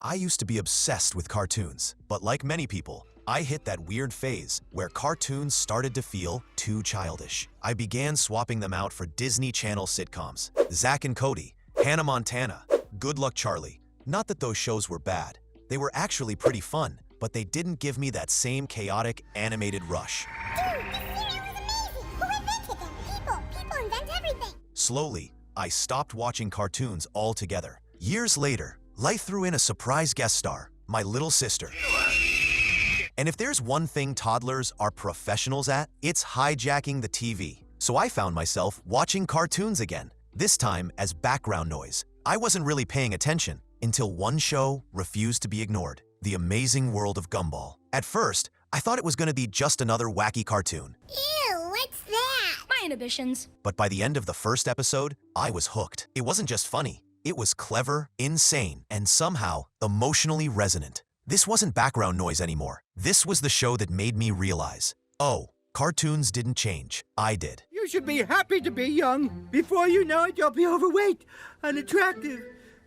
I used to be obsessed with cartoons, but like many people, I hit that weird phase where cartoons started to feel too childish. I began swapping them out for Disney Channel sitcoms. Zack and Cody, Hannah Montana, Good Luck Charlie. Not that those shows were bad. They were actually pretty fun, but they didn't give me that same chaotic, animated rush. Dude, this cereal was amazing! Who invented them? People invent everything! Slowly, I stopped watching cartoons altogether. Years later, life threw in a surprise guest star, my little sister. And if there's one thing toddlers are professionals at, it's hijacking the TV. So I found myself watching cartoons again, this time as background noise. I wasn't really paying attention until one show refused to be ignored, The Amazing World of Gumball. At first, I thought it was going to be just another wacky cartoon. Ew, what's that? My inhibitions. But by the end of the first episode, I was hooked. It wasn't just funny. It was clever, insane, and somehow emotionally resonant. This wasn't background noise anymore. This was the show that made me realize, oh, cartoons didn't change. I did. You should be happy to be young. Before you know it, you'll be overweight, unattractive,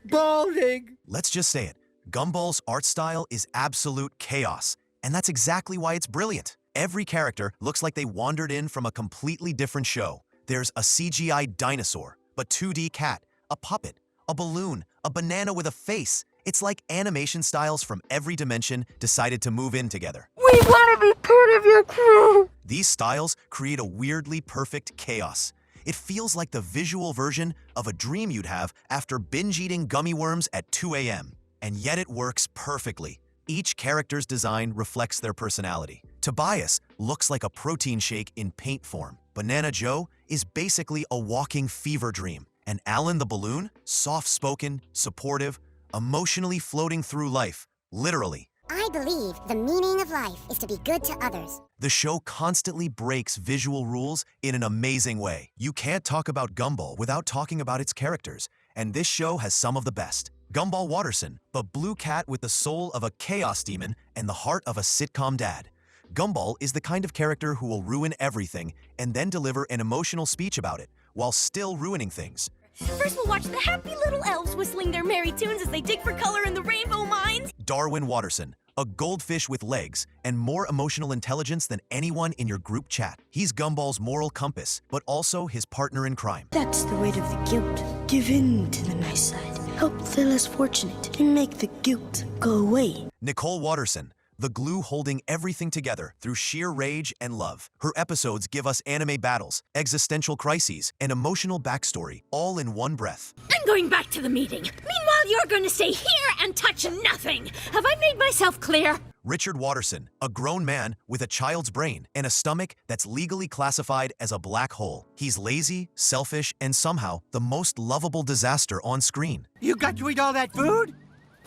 balding. Let's just say it. Gumball's art style is absolute chaos, and that's exactly why it's brilliant. Every character looks like they wandered in from a completely different show. There's a CGI dinosaur, but 2D cat, a puppet, a balloon, a banana with a face. It's like animation styles from every dimension decided to move in together. We want to be part of your crew! These styles create a weirdly perfect chaos. It feels like the visual version of a dream you'd have after binge-eating gummy worms at 2 a.m. And yet it works perfectly. Each character's design reflects their personality. Tobias looks like a protein shake in paint form. Banana Joe is basically a walking fever dream. And Alan the Balloon, soft-spoken, supportive, emotionally floating through life, literally. I believe the meaning of life is to be good to others. The show constantly breaks visual rules in an amazing way. You can't talk about Gumball without talking about its characters, and this show has some of the best. Gumball Watterson, the blue cat with the soul of a chaos demon and the heart of a sitcom dad. Gumball is the kind of character who will ruin everything and then deliver an emotional speech about it, while still ruining things. First we'll watch the happy little elves whistling their merry tunes as they dig for color in the rainbow mines. Darwin Watterson, a goldfish with legs and more emotional intelligence than anyone in your group chat. He's Gumball's moral compass, but also his partner in crime. That's the weight of the guilt. Give in to the nice side. Help the less fortunate and make the guilt go away. Nicole Watterson, the glue holding everything together through sheer rage and love. Her episodes give us anime battles, existential crises, and emotional backstory, all in one breath. I'm going back to the meeting. Meanwhile, you're going to stay here and touch nothing. Have I made myself clear? Richard Watterson, a grown man with a child's brain and a stomach that's legally classified as a black hole. He's lazy, selfish, and somehow the most lovable disaster on screen. You got to eat all that food?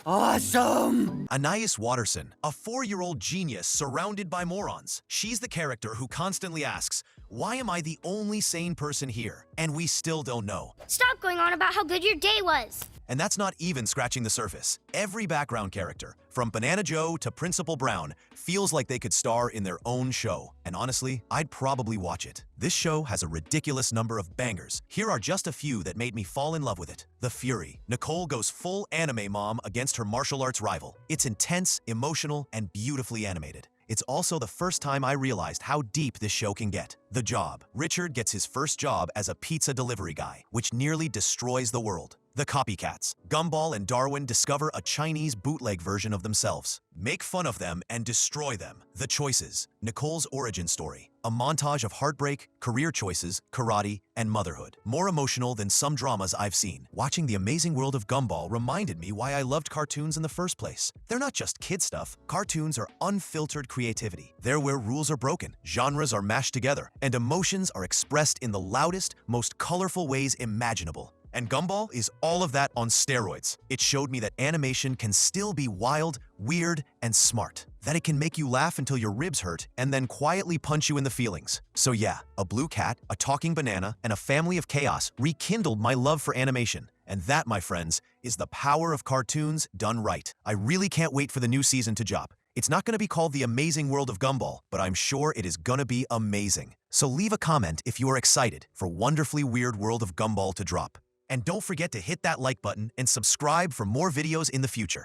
Awesome! Anais Watterson, a 4-year-old genius surrounded by morons. She's the character who constantly asks, why am I the only sane person here? And we still don't know. Stop going on about how good your day was. And that's not even scratching the surface. Every background character, from Banana Joe to Principal Brown, feels like they could star in their own show. And honestly, I'd probably watch it. This show has a ridiculous number of bangers. Here are just a few that made me fall in love with it. The Fury. Nicole goes full anime mom against her martial arts rival. It's intense, emotional, and beautifully animated. It's also the first time I realized how deep this show can get. The Job. Richard gets his first job as a pizza delivery guy, which nearly destroys the world. The Copycats. Gumball and Darwin discover a Chinese bootleg version of themselves, make fun of them, and destroy them. The Choices. Nicole's origin story. A montage of heartbreak, career choices, karate, and motherhood. More emotional than some dramas I've seen. Watching The Amazing World of Gumball reminded me why I loved cartoons in the first place. They're not just kid stuff. Cartoons are unfiltered creativity. They're where rules are broken, genres are mashed together, and emotions are expressed in the loudest, most colorful ways imaginable. And Gumball is all of that on steroids. It showed me that animation can still be wild, weird, and smart. That it can make you laugh until your ribs hurt and then quietly punch you in the feelings. So yeah, a blue cat, a talking banana, and a family of chaos rekindled my love for animation. And that, my friends, is the power of cartoons done right. I really can't wait for the new season to drop. It's not going to be called The Amazing World of Gumball, but I'm sure it is going to be amazing. So leave a comment if you are excited for Wonderfully Weird World of Gumball to drop. And don't forget to hit that like button and subscribe for more videos in the future.